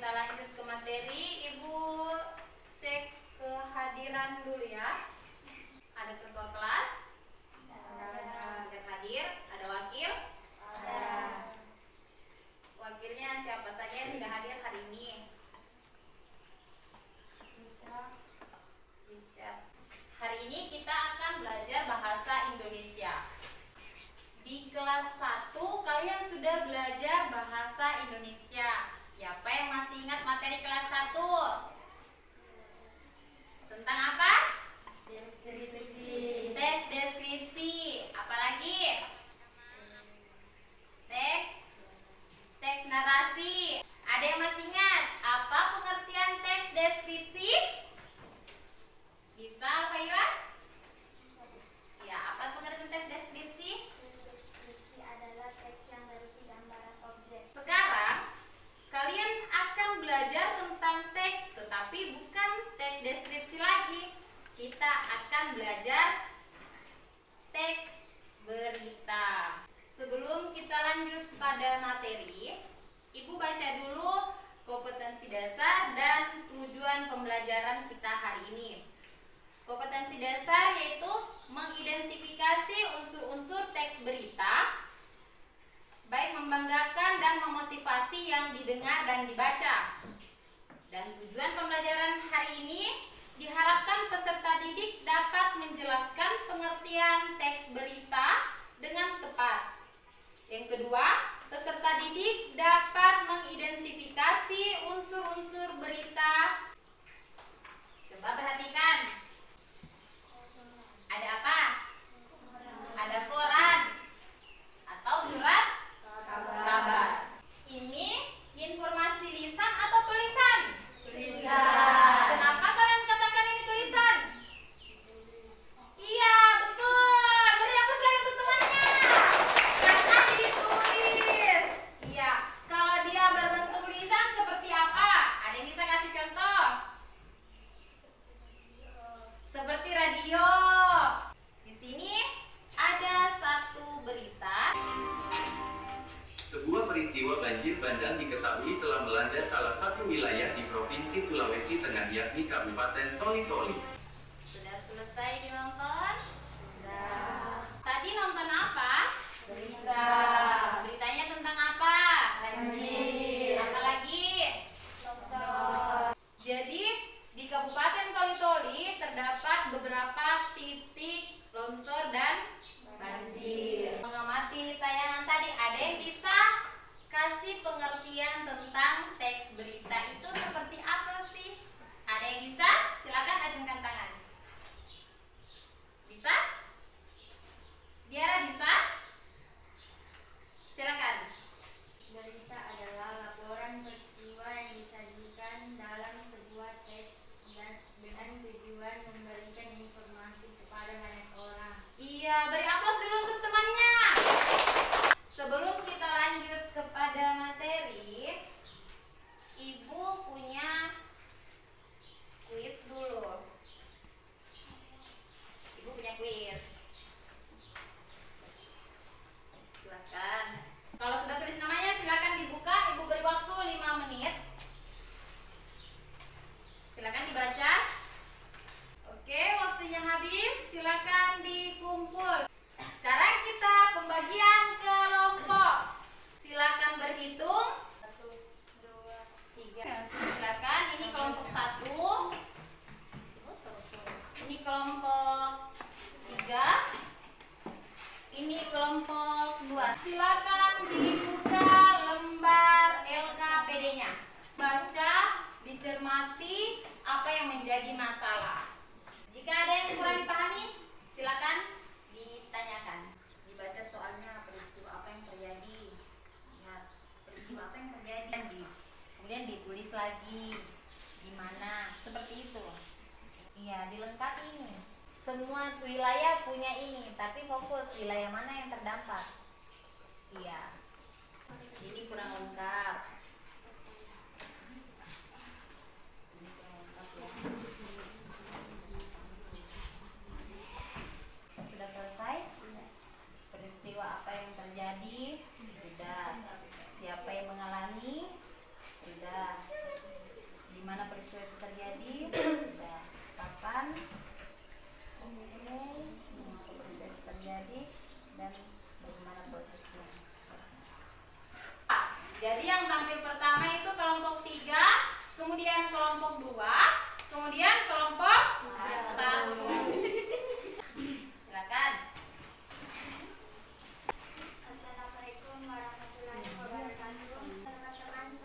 kita lanjut ke materi, Ibu cek kehadiran dulu ya. Ada ketua kelas? Ada. Yang hadir? Ada wakil? Ada. Wakilnya siapa saja yang sudah hadir hari ini? Bisa. Hari ini kita akan belajar bahasa Indonesia. Di kelas 1 kalian sudah belajar bahasa Indonesia. Siapa yang masih ingat materi kelas 1? Tentang apa? Deskripsi. Tes deskripsi. Apalagi? Teks narasi. Ada yang masih ingat apa pengertian teks deskripsi? Bisa, Faira? Ya, apa pengertian teks deskripsi? Deskripsi adalah teks yang berisi gambaran objek. Sekarang kalian akan belajar tentang teks, tetapi bukan teks deskripsi lagi. Kita akan belajar teks berita. Sebelum kita lanjut pada materi, Ibu baca dulu kompetensi dasar dan tujuan pembelajaran kita hari ini. Kompetensi dasar yaitu mengidentifikasi unsur-unsur teks berita, baik membanggakan dan memotivasi yang didengar dan dibaca. Dan tujuan pembelajaran hari ini diharapkan peserta didik dapat menjelaskan pengertian teks berita dengan tepat. Yang kedua, peserta didik dapat mengidentifikasi unsur-unsur berita. Coba perhatikan. Ada apa? Ada koran atau surat kabar. Ini informasi lisan atau tulisan? Tulisan. Kenapa kalian katakan ini tulisan? Iya, betul. Beri aplaus lagi untuk temannya. Karena ditulis. Iya, kalau dia berbentuk lisan seperti apa? Ada yang bisa kasih contoh? Seperti radio. Di sini ada satu berita. Sebuah peristiwa banjir bandang diketahui telah melanda salah satu wilayah di Provinsi Sulawesi Tengah, yakni Kabupaten Toli-Toli. Sudah selesai dinonton? Sudah. Tadi nonton apa? Berita. Beritanya tentang apa? Banjir. Apa lagi? Longsor. Jadi di Kabupaten Toli-Toli terdapat beberapa titik longsor dan banjir. Mengamati tayangan tadi, ada yang bisa kasih pengertian tentang teks berita itu seperti apa sih? Ada yang bisa? Silakan acungkan tangan. Bisa? Diara bisa? Silakan. Berita adalah laporan peristiwa yang disajikan dalam sebuah teks dan dengan tujuan memberikan informasi kepada banyak orang. Iya, beri aplaus dulu untuk temannya. Sebelum kita lanjut kepada materi, Ibu punya kuis dulu. Ibu punya kuis. Silakan. Kalau sudah tulis namanya, silakan dibuka. Ibu beri waktu 5 menit. Silakan dibaca. Oke, waktunya habis. Silakan dikumpul. Sekarang kita pembagian kelompok. Silakan berhitung. 1, 2, 3. Silakan. Ini kelompok 1. Ini kelompok 3. Ini kelompok 2. Silakan dibuka lembar LKPD-nya. Baca, dicermati apa yang menjadi masalah. Jika ada yang kurang dipahami, silakan ditanyakan. Dibaca soalnya, peristiwa apa yang terjadi. Lihat, peristiwa apa yang terjadi. Kemudian ditulis lagi di mana, seperti itu. Iya, dilengkapi ini. Semua wilayah punya ini, tapi fokus wilayah mana yang terdampak. Iya. Ini kurang lengkap. Ini kurang lengkap ya. Sudah selesai? Peristiwa apa yang terjadi? Sudah. Siapa yang mengalami? Sudah. bagaimana peristiwa itu terjadi, dan kapan, mengapa peristiwa itu terjadi, dan bagaimana prosesnya. Jadi yang tampil pertama itu kelompok 3, kemudian kelompok 2, kemudian kelompok 1. Silakan. Assalamualaikum warahmatullahi wabarakatuh. Teman-teman,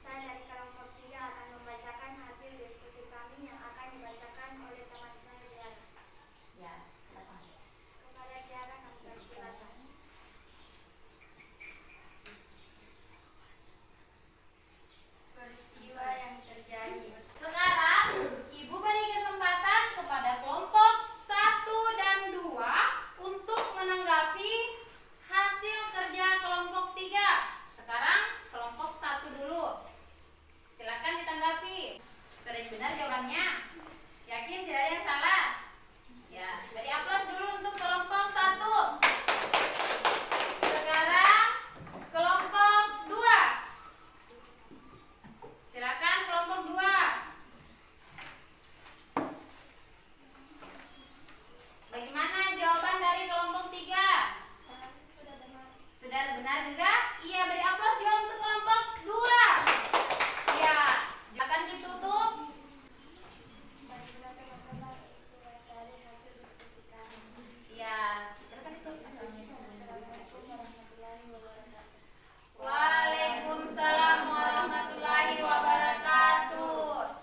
saya dari kelompok 3 akan membacakan hasil diskusi kami yang akan dibacakan oleh teman saya Tiara. Ya, silakan. Kepada Tiara kami persilakan. Peristiwa yang terjadi. Sekarang Ibu beri kesempatan kepada kelompok 1 dan 2 untuk menanggapi hasil kerja kelompok 3. Sekarang kelompok 1 dulu. Silakan ditanggapi. Sudah benar jawabannya? Yakin tidak ada yang salah? Ya, beri aplaus dulu untuk kelompok 1. Sekarang kelompok 2. Silakan kelompok 2. Bagaimana jawaban dari kelompok 3? Sudah dengar. Sudah benar juga? Iya, beri aplaus juga untuk kelompok 2. Ya, silakan ditutup. Baiklah teman-teman, itu dari hasil diskusi kami. Ya, silakan ditutup. Assalamualaikum warahmatullahi wabarakatuh. Waalaikumsalam warahmatullahi wabarakatuh.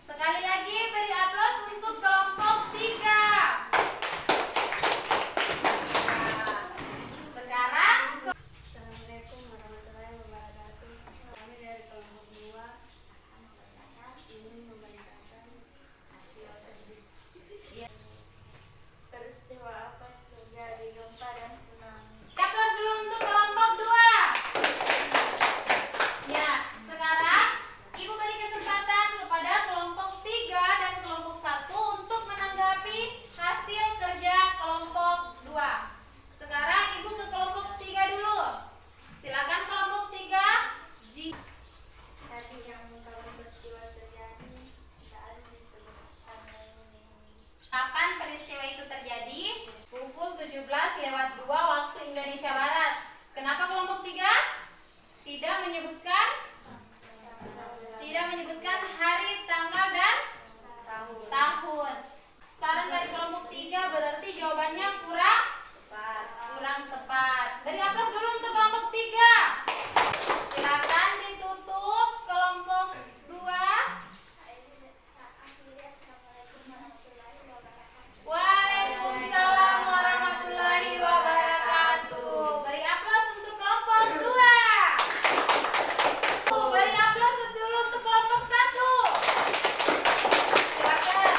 Sekali lagi beri aplaus untuk kelompok 3. Sekarang Assalamualaikum warahmatullahi wabarakatuh. Kami dari kelompok 2 ingin memberitakan hasil ya, peristiwa apa yang terjadi gempa dan tsunami. aplaus dulu untuk kelompok 2. Ya, sekarang Ibu beri kesempatan kepada kelompok 3 dan kelompok 1 untuk menanggapi hasil kerja kelompok 2. Sekarang Ibu ke kelompok 3 dulu. Silakan kelompok 3. Tadi yang kalau peristiwa terjadi saat disebutkan ini. Kapan peristiwa itu terjadi? Pukul 17:02 waktu Indonesia Barat. Kenapa kelompok 3? Tidak menyebutkan hari, tanggal, dan tahun. Saran dari kelompok 3 berarti jawabannya kurang tepat. Beri aplaus dulu untuk kelompok 3. Silakan ditutup kelompok 2. Waalaikumsalam warahmatullahi wabarakatuh. Beri aplaus untuk kelompok 2. Beri aplaus dulu untuk kelompok 1. Silakan.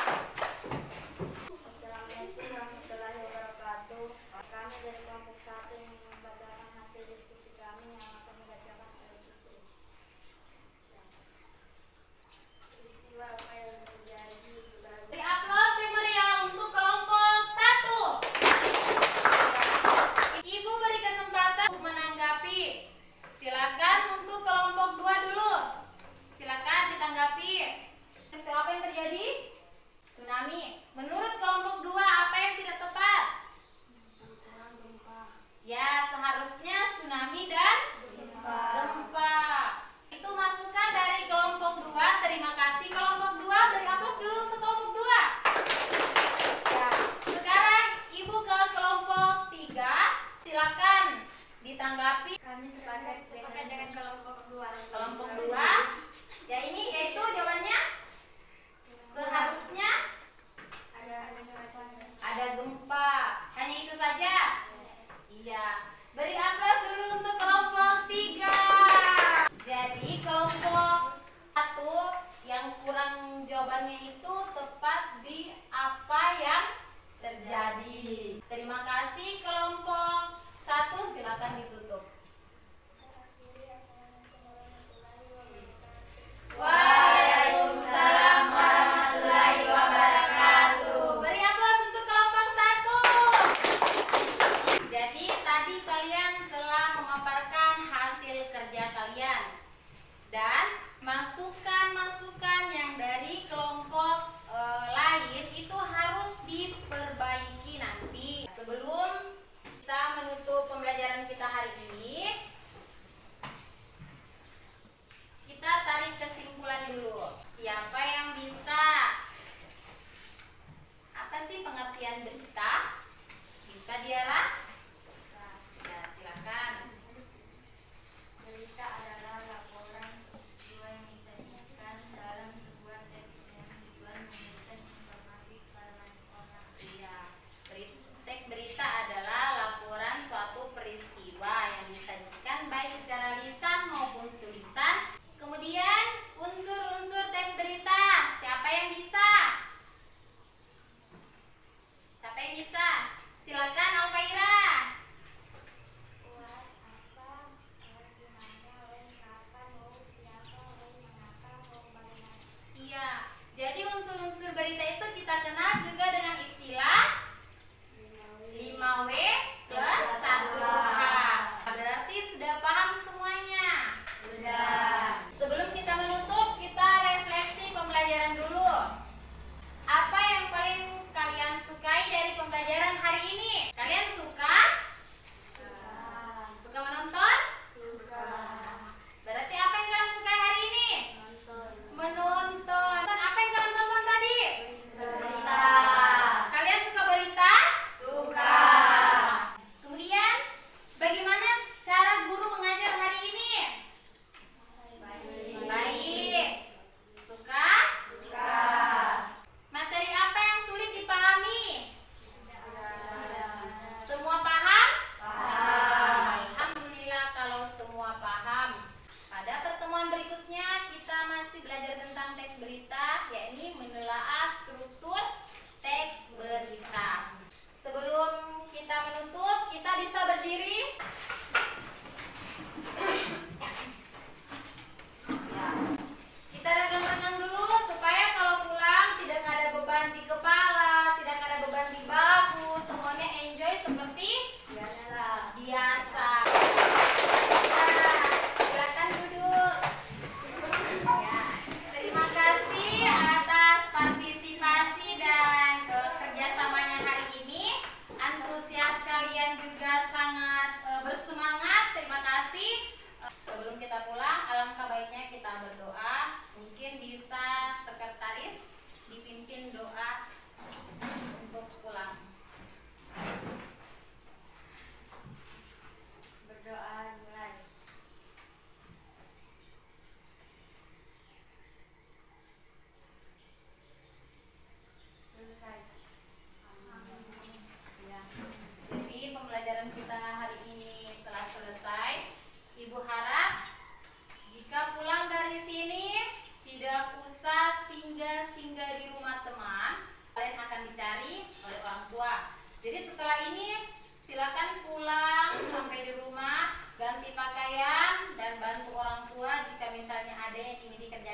Assalamualaikum warahmatullahi wabarakatuh. Kami dari kelompok 1 ingin membacakan hasil diskusi kami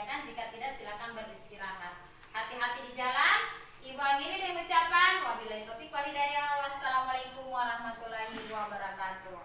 dikerjakan, jika tidak silakan beristirahat. Hati-hati di jalan. Ibu akhiri dengan ucapan wabillahi taufiq wal hidayah. Wassalamualaikum warahmatullahi wabarakatuh.